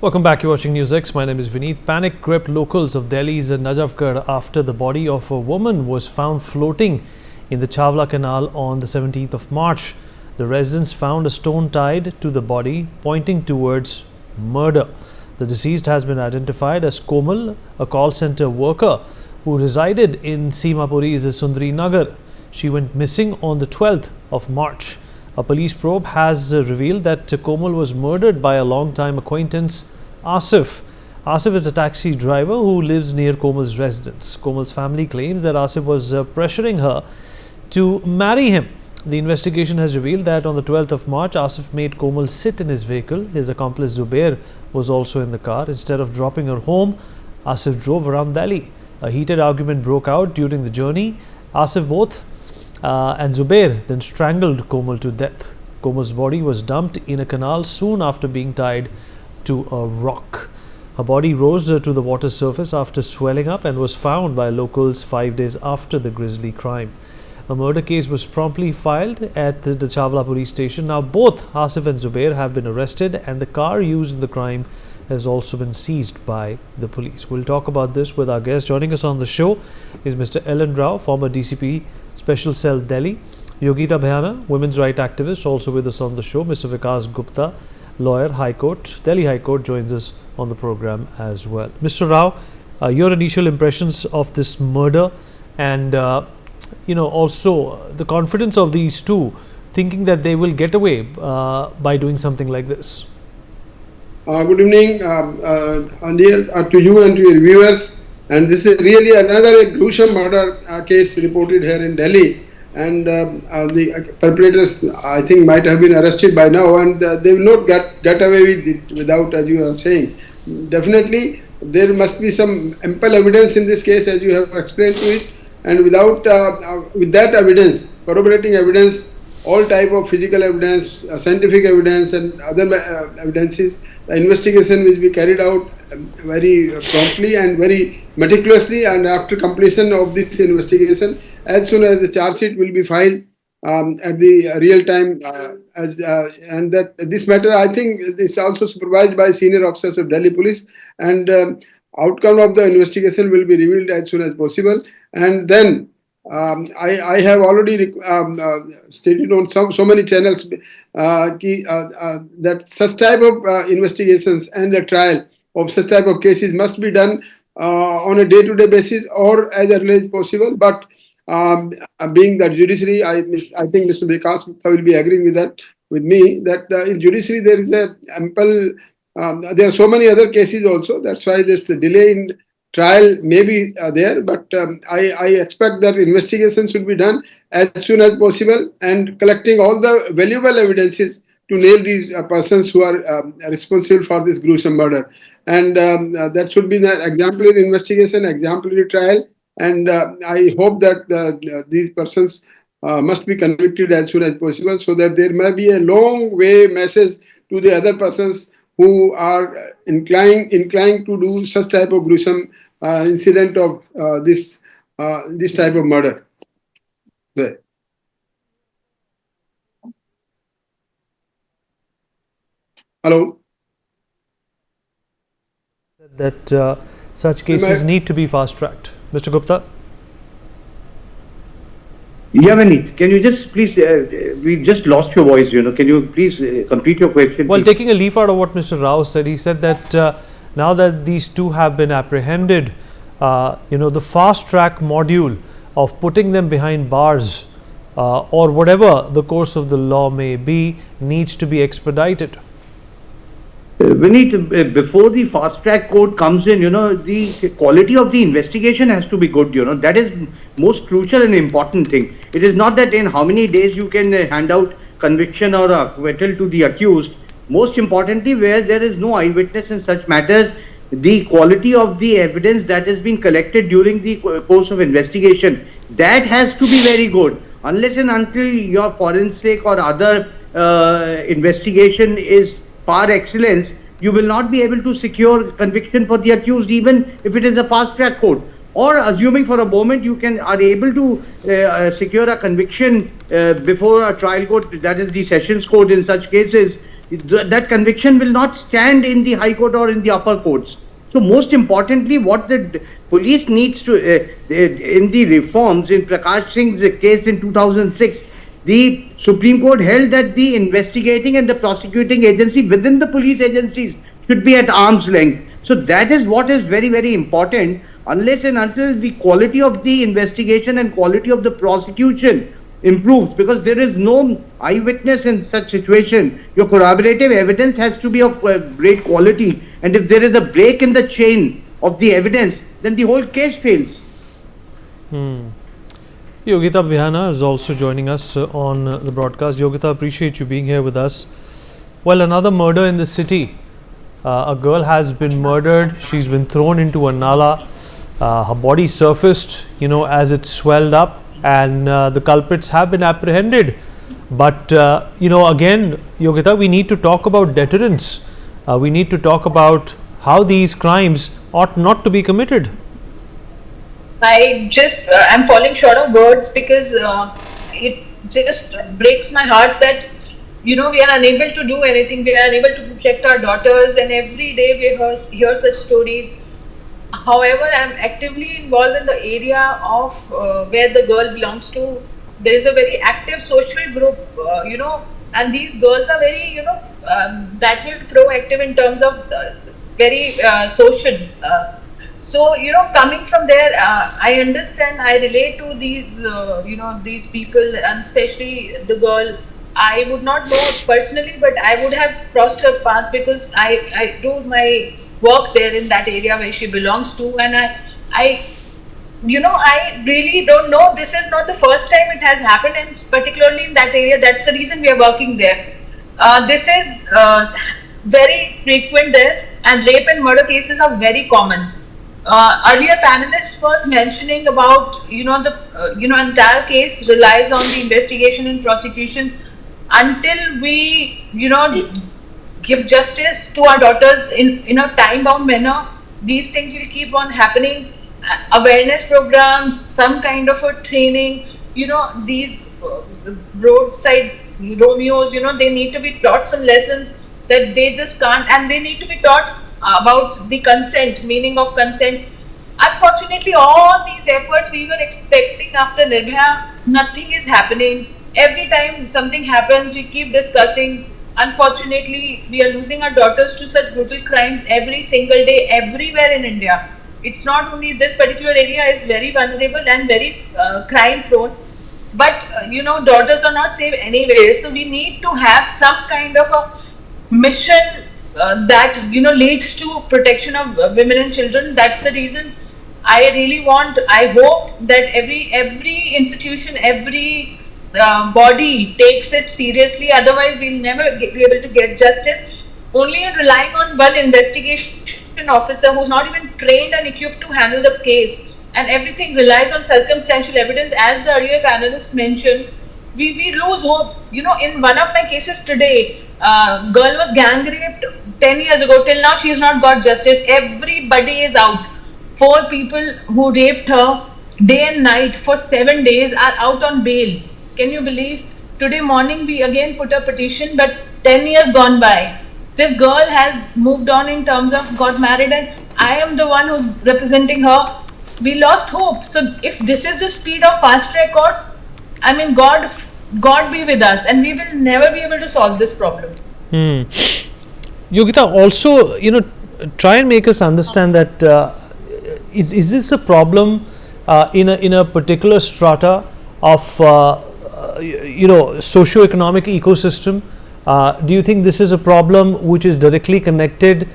Welcome back. You're watching Newsx. My name is Vineet. Panic gripped locals of Delhi's Najafgarh after the body of a woman was found floating in the Chhawla Canal on the 17th of March. The residents found a stone tied to the body, pointing towards murder. The deceased has been identified as Komal, a call center worker who resided in Seemapuri Sundari Nagar. She went missing on the 12th of March. A police probe has revealed that Komal was murdered by a long-time acquaintance, Asif. Asif is a taxi driver who lives near Komal's residence. Komal's family claims that Asif was pressuring her to marry him. The investigation has revealed that on the 12th of March, Asif made Komal sit in his vehicle. His accomplice Zubair was also in the car. Instead of dropping her home, Asif drove around Delhi. A heated argument broke out during the journey. Asif and Zubair then strangled Komal to death. Komal's body was dumped in a canal soon after being tied to a rock. Her body rose to the water surface after swelling up and was found by locals 5 days after the grisly crime. A murder case was promptly filed at the Chhawla police station. Now both Asif and Zubair have been arrested and the car used in the crime has also been seized by the police. We'll talk about this with our guest. Joining us on the show is Mr. Ellen Rao, former DCP, Special Cell Delhi. Yogita Bhayana, women's rights activist, also with us on the show. Mr. Vikas Gupta, lawyer, High Court, Delhi High Court, joins us on the program as well. Mr. Rao, your initial impressions of this murder and also the confidence of these two, thinking that they will get away by doing something like this. Good evening, to you and to your viewers. And this is really another gruesome murder case reported here in Delhi. And the perpetrators, I think, might have been arrested by now, and they will not get away with it without, as you are saying. Definitely, there must be some ample evidence in this case, as you have explained to it. And with that evidence, corroborating evidence, all type of physical evidence, scientific evidence, and other evidences, the investigation will be carried out very promptly and very meticulously. And after completion of this investigation, as soon as the charge sheet will be filed at the real time, and that this matter, I think, is also supervised by senior officers of Delhi Police, and outcome of the investigation will be revealed as soon as possible. And then I have already stated on so many channels that such type of investigations and a trial of such type of cases must be done on a day-to-day basis or as early as possible. But being the judiciary, I think Mr. Vikas will be agreeing with me that in judiciary there is a ample. There are so many other cases also. That's why this delay in trial may be there, but I expect that investigation should be done as soon as possible and collecting all the valuable evidences to nail these persons who are responsible for this gruesome murder. And that should be the exemplary investigation, exemplary trial. And I hope that these persons must be convicted as soon as possible, so that there may be a long way message to the other persons who are inclined to do such type of gruesome incident of this type of murder. Hello? That such cases need to be fast-tracked. Mr. Gupta? Yeah, Vineet, can you just please, we just lost your voice, can you please complete your question? Well, please? taking a leaf out of what Mr. Rao said, he said that now that these two have been apprehended, the fast-track module of putting them behind bars or whatever the course of the law may be needs to be expedited. Vineet, before the fast track code comes in, the quality of the investigation has to be good, that is most crucial and important thing. It is not that in how many days you can hand out conviction or acquittal to the accused. Most importantly, where there is no eyewitness in such matters, the quality of the evidence that has been collected during the course of investigation, that has to be very good. Unless and until your forensic or other investigation is par excellence, you will not be able to secure conviction for the accused, even if it is a fast track court. Or assuming for a moment you are able to secure a conviction before a trial court, that is the sessions court in such cases, that conviction will not stand in the High Court or in the upper courts. So most importantly, what the police needs to, in the reforms in Prakash Singh's case in 2006, the Supreme Court held that the investigating and the prosecuting agency within the police agencies should be at arm's length. So that is what is very, very important. Unless and until the quality of the investigation and quality of the prosecution improves, because there is no eyewitness in such situation, your corroborative evidence has to be of great quality, and if there is a break in the chain of the evidence, then the whole case fails. Yogita Bihana is also joining us on the broadcast. Yogita, appreciate you being here with us. Well, another murder in the city. A girl has been murdered. She's been thrown into a nala. Her body surfaced, as it swelled up, and the culprits have been apprehended. But, again, Yogita, we need to talk about deterrence. We need to talk about how these crimes ought not to be committed. I'm falling short of words because it just breaks my heart that, we are unable to do anything. We are unable to protect our daughters, and every day we hear such stories. However, I am actively involved in the area of where the girl belongs to. There is a very active social group, and these girls are very, that way proactive in terms of very social. So, coming from there, I understand, I relate to these, these people, and especially the girl. I would not know personally, but I would have crossed her path because I do my work there in that area where she belongs to, and I really don't know. This is not the first time it has happened, and particularly in that area. That's the reason we are working there. This is very frequent there, and rape and murder cases are very common. Earlier panelist was mentioning about the entire case relies on the investigation and prosecution. Until we give justice to our daughters in a time-bound manner, these things will keep on happening. Awareness programs, some kind of a training, these roadside Romeos, they need to be taught some lessons that they just can't, and they need to be taught about the consent, meaning of consent. Unfortunately, all these efforts we were expecting after Nirbhaya, nothing is happening. Every time something happens, we keep discussing. Unfortunately, we are losing our daughters to such brutal crimes every single day, everywhere in India. It's not only this particular area is very vulnerable and very crime prone, but daughters are not safe anywhere. So we need to have some kind of a mission that leads to protection of women and children. That's the reason I hope that every institution, every body takes it seriously. Otherwise, we'll never be able to get justice. Only relying on one investigation officer who's not even trained and equipped to handle the case, and everything relies on circumstantial evidence, as the earlier panelists mentioned, we lose hope. In one of my cases today, girl was gang raped 10 years ago. Till now, she has not got justice. Everybody is out. 4 people who raped her day and night for 7 days are out on bail. Can you believe? Today morning we again put a petition, but 10 years gone by. This girl has moved on in terms of got married, and I am the one who's representing her. We lost hope. So if this is the speed of fast track courts, I mean, God be with us, and we will never be able to solve this problem. Yogita, also, try and make us understand that is this a problem in a particular strata of socio-economic ecosystem? Do you think this is a problem which is directly connected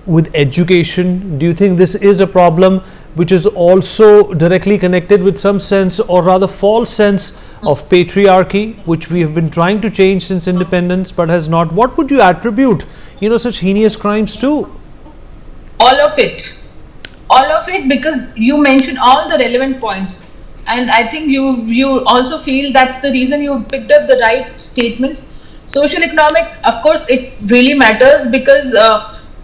with education? Do you think this is a problem which is also directly connected with some sense, or rather false sense, of patriarchy, which we have been trying to change since independence but has not? What would you attribute such heinous crimes to? All of it, because you mentioned all the relevant points, and I think you also feel that's the reason you picked up the right statements. Social economic, of course, it really matters, because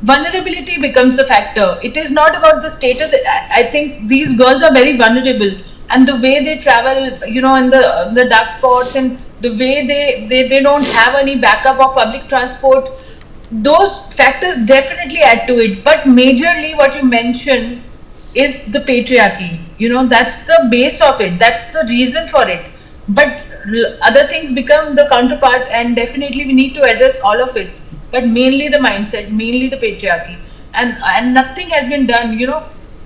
vulnerability becomes the factor. It is not about the status. I think these girls are very vulnerable. and the way they travel, in the dark spots, and the way they don't have any backup of public transport, those factors definitely add to it. But majorly what you mentioned is the patriarchy. That's the base of it, that's the reason for it. But other things become the counterpart, and definitely we need to address all of it. But mainly the mindset, mainly the patriarchy, and nothing has been done.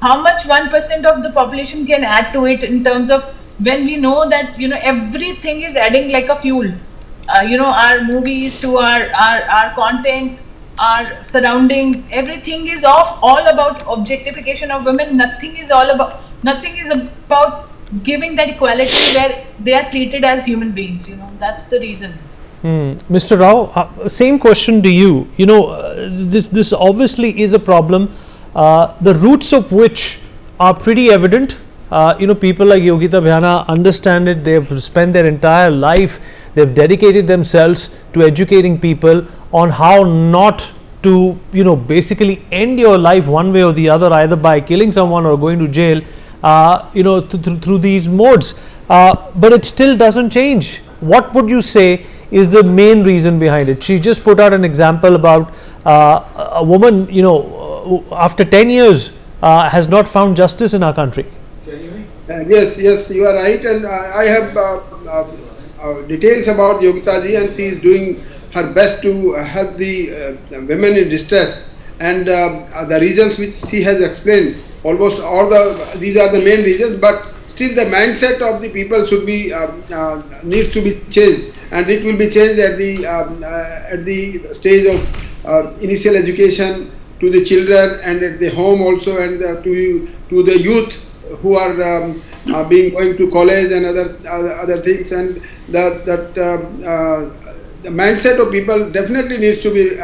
How much 1% of the population can add to it, in terms of, when we know that everything is adding like a fuel. Our movies, to our content, our surroundings, everything is all about objectification of women. Nothing is about giving that equality where they are treated as human beings. That's the reason. Mr. Rao, same question to you. This obviously is a problem, the roots of which are pretty evident. People like Yogita Bhyana understand it. They've spent their entire life, they've dedicated themselves to educating people on how not to, basically end your life one way or the other, either by killing someone or going to jail, through these modes. But it still doesn't change. What would you say is the main reason behind it? She just put out an example about a woman, after 10 years has not found justice in our country. Yes, you are right, and I have details about Yogita ji, and she is doing her best to help the women in distress, and the reasons which she has explained, almost these are the main reasons. But still, the mindset of the people should be needs to be changed, and it will be changed at the stage of initial education, to the children, and at the home also, and to the youth who are going to college and other things, and the mindset of people definitely needs to be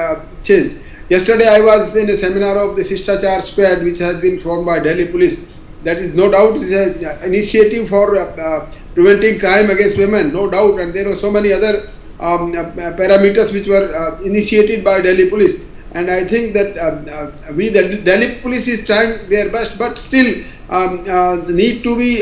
changed. Yesterday I was in a seminar of the Shistachar Squad, which has been formed by Delhi Police. That is no doubt is an initiative for preventing crime against women, no doubt, and there were so many other parameters which were initiated by Delhi Police. And I think that the Delhi Police is trying their best, but still need to be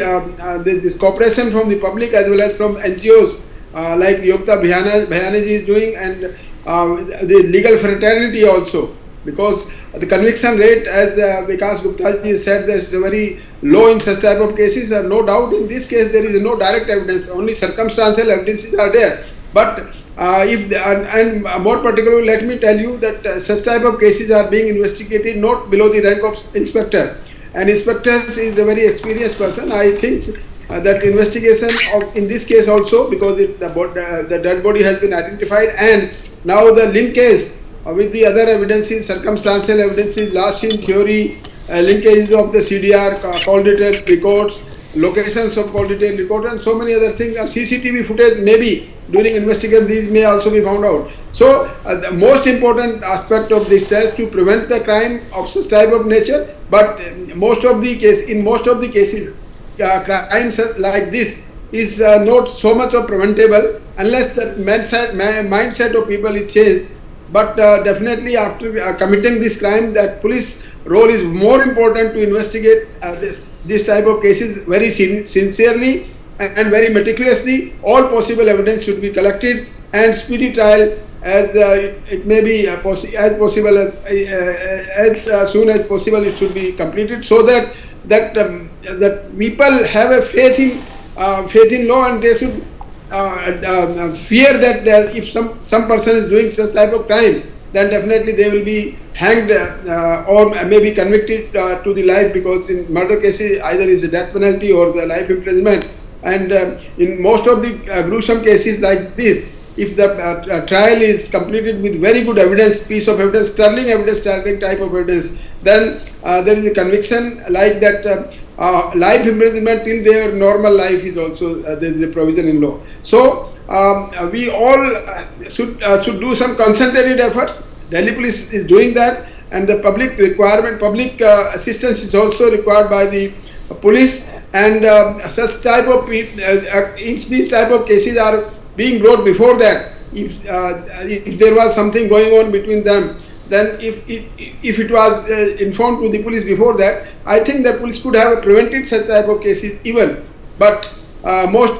this cooperation from the public as well as from NGOs like Yogita Bhyana ji is doing, and the legal fraternity also, because the conviction rate, as Vikas Gupta ji said, is very low in such type of cases. No doubt in this case there is no direct evidence, only circumstantial evidences are there. But and more particularly, let me tell you that such type of cases are being investigated not below the rank of inspector, and inspector is a very experienced person. I think that investigation in this case also, because the dead body has been identified, and now the linkage with the other evidences, circumstantial evidences, last seen theory, linkages of the CDR, call detailed records, locations of call detailed record, and so many other things, and CCTV footage maybe during investigation these may also be found out. So the most important aspect of this is to prevent the crime of such type of nature. But in most of the cases, crimes like this is not so much of preventable unless the mindset of people is changed. But definitely after committing this crime, that police role is more important to investigate this type of cases very sincerely and very meticulously. All possible evidence should be collected, and speedy trial as it may be as possible as soon as possible it should be completed, so that people have a faith in law, and they should fear that if some person is doing such type of crime, then definitely they will be hanged or maybe convicted to the life, because in murder cases either is a death penalty or the life imprisonment. And in most of the gruesome cases like this, if the trial is completed with very good evidence, piece of evidence, sterling type of evidence, then there is a conviction like that. Life imprisonment till their normal life is also there is a provision in law. So we all should do some concentrated efforts. Delhi Police is doing that, and the public assistance is also required by the police. And such type of if these type of cases are being brought before that, if there was something going on between them, then if it was informed to the police before that, I think the police could have prevented such type of cases even. But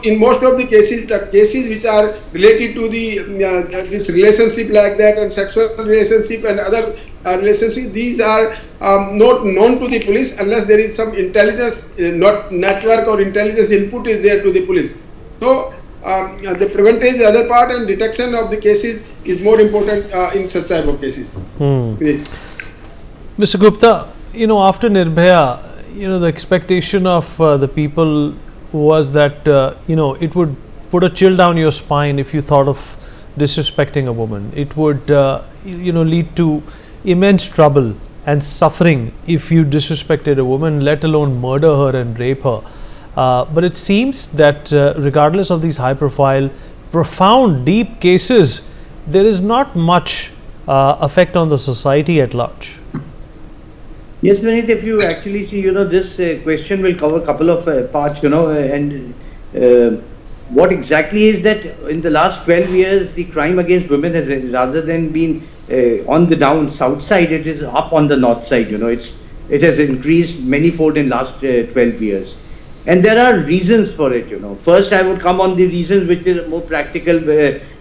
in most of the cases which are related to this relationship like that, and sexual relationship and other relationship, these are not known to the police unless there is some intelligence, not network or intelligence input is there to the police. So the prevention is the other part, and detection of the cases is more important in such type of cases. Mr. Gupta, after Nirbhaya, the expectation of the people was that, it would put a chill down your spine if you thought of disrespecting a woman. It would, lead to immense trouble and suffering if you disrespected a woman, let alone murder her and rape her. But it seems that regardless of these high profile, profound, deep cases, there is not much effect on the society at large. Yes, Vinit, if you actually see, this question will cover a couple of parts, and what exactly is that in the last 12 years, the crime against women has, rather than being on the down south side, it is up on the north side, it has increased manyfold in last 12 years. And there are reasons for it, First, I would come on the reasons which is more practical,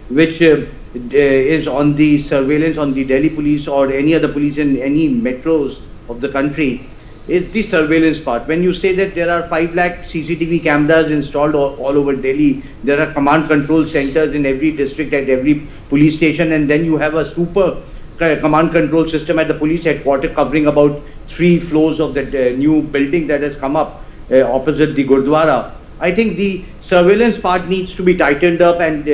which is on the surveillance on the Delhi police or any other police in any metros of the country, is the surveillance part. When you say that there are 5 lakh CCTV cameras installed all over Delhi, there are command control centers in every district at every police station, and then you have a super command control system at the police headquarters covering about 3 floors of the new building that has come up opposite the Gurdwara. I think the surveillance part needs to be tightened up, and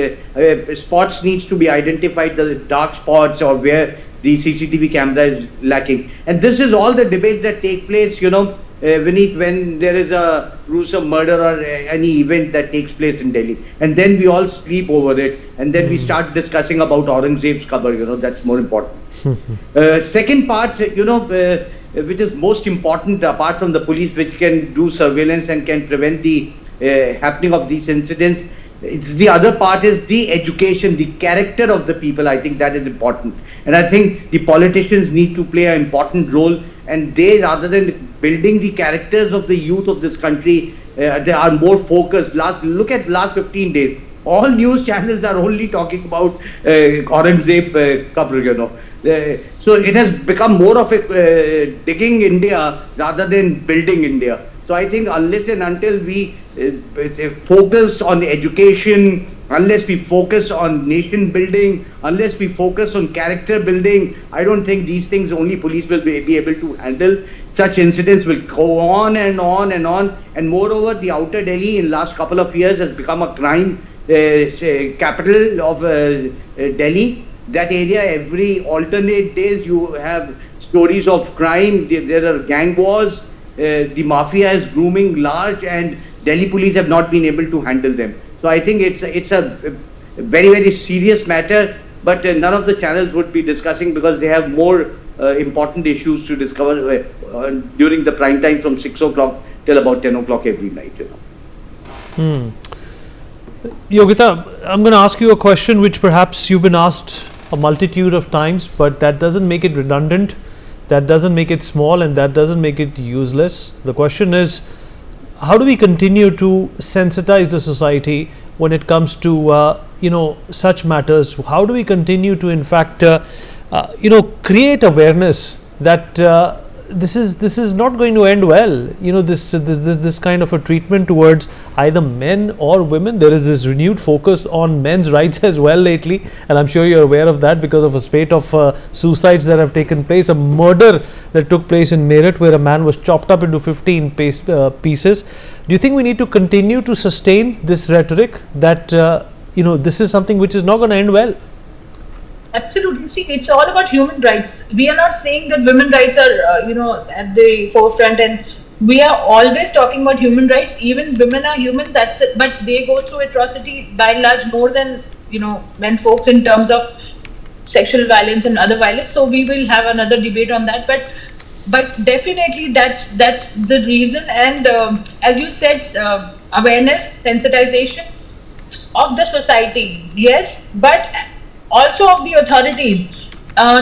spots needs to be identified, the dark spots or where the CCTV camera is lacking. And this is all the debates that take place, Vinit, when there is a gruesome murder or any event that takes place in Delhi. And then we all sleep over it, and then we start discussing about Aurangzeb's qabr, that's more important. Second part, which is most important apart from the police, which can do surveillance and can prevent the happening of these incidents, it's the other part is the education, the character of the people. I think that is important, and I think the politicians need to play an important role, and they, rather than building the characters of the youth of this country, they are more focused. Look at last 15 days, all news channels are only talking about Aurangzeb qabr, so it has become more of a digging India rather than building India. So I think unless and until we focus on education, unless we focus on nation building, unless we focus on character building, I don't think these things only police will be able to handle. Such incidents will go on and on and on. And moreover, the outer Delhi in last couple of years has become a crime capital of Delhi. That area, every alternate days you have stories of crime, there are gang wars. The mafia is grooming large, and Delhi police have not been able to handle them. So I think it's a very, very serious matter, but none of the channels would be discussing because they have more important issues to discover during the prime time from 6 o'clock till about 10 o'clock every night. Yogita, I'm going to ask you a question which perhaps you've been asked a multitude of times, but that doesn't make it redundant. That doesn't make it small, and that doesn't make it useless. The question is, how do we continue to sensitize the society when it comes to such matters? How do we continue to, in fact, create awareness that this is not going to end well? This kind of a treatment towards either men or women. There is this renewed focus on men's rights as well lately, and I'm sure you're aware of that because of a spate of suicides that have taken place. A murder that took place in Meerut where a man was chopped up into 15 pieces. Do you think we need to continue to sustain this rhetoric that this is something which is not going to end well? Absolutely. See, it's all about human rights. We are not saying that women rights are, at the forefront, and we are always talking about human rights. Even women are human. That's it. But they go through atrocity by and large more than men folks in terms of sexual violence and other violence. So we will have another debate on that. But definitely that's the reason. And as you said, awareness, sensitization of the society. Yes, but also of the authorities.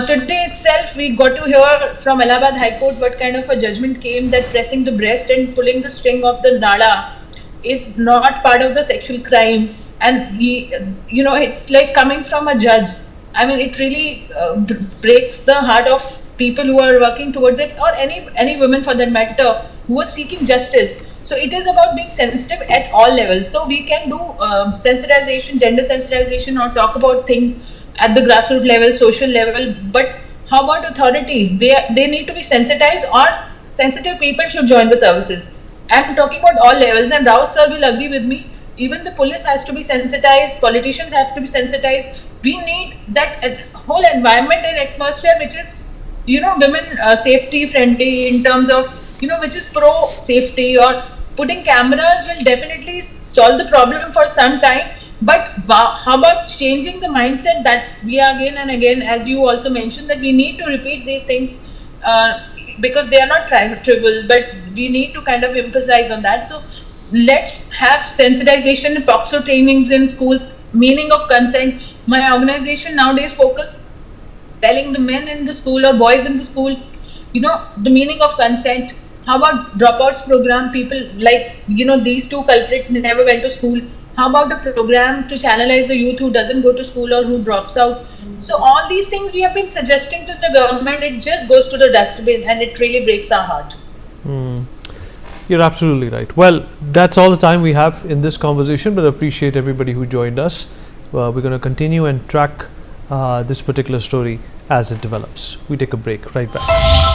Today itself, we got to hear from Allahabad High Court what kind of a judgment came that pressing the breast and pulling the string of the nada is not part of the sexual crime, and he, it's like coming from a judge. I mean, it really breaks the heart of people who are working towards it, or any woman for that matter, who are seeking justice. So it is about being sensitive at all levels. So we can do sensitization, gender sensitization, or talk about things at the grassroots level, social level. But how about authorities? They need to be sensitized, or sensitive people should join the services. I'm talking about all levels, and Rao sir will agree with me. Even the police has to be sensitized, politicians have to be sensitized. We need that whole environment and atmosphere which is, women safety friendly, in terms of, which is pro safety. Or putting cameras will definitely solve the problem for some time. But how about changing the mindset that we are again and again, as you also mentioned, that we need to repeat these things because they are not trivial, but we need to kind of emphasize on that. So let's have sensitization and POXO trainings in schools, meaning of consent. My organization nowadays focus telling the men in the school or boys in the school, the meaning of consent. How about dropouts program? People like, these two culprits never went to school. How about a program to channelize the youth who doesn't go to school or who drops out? So all these things we have been suggesting to the government, it just goes to the dustbin, and it really breaks our heart. You're absolutely right. Well, that's all the time we have in this conversation, but I appreciate everybody who joined us. We're going to continue and track this particular story as it develops. We take a break. Right back.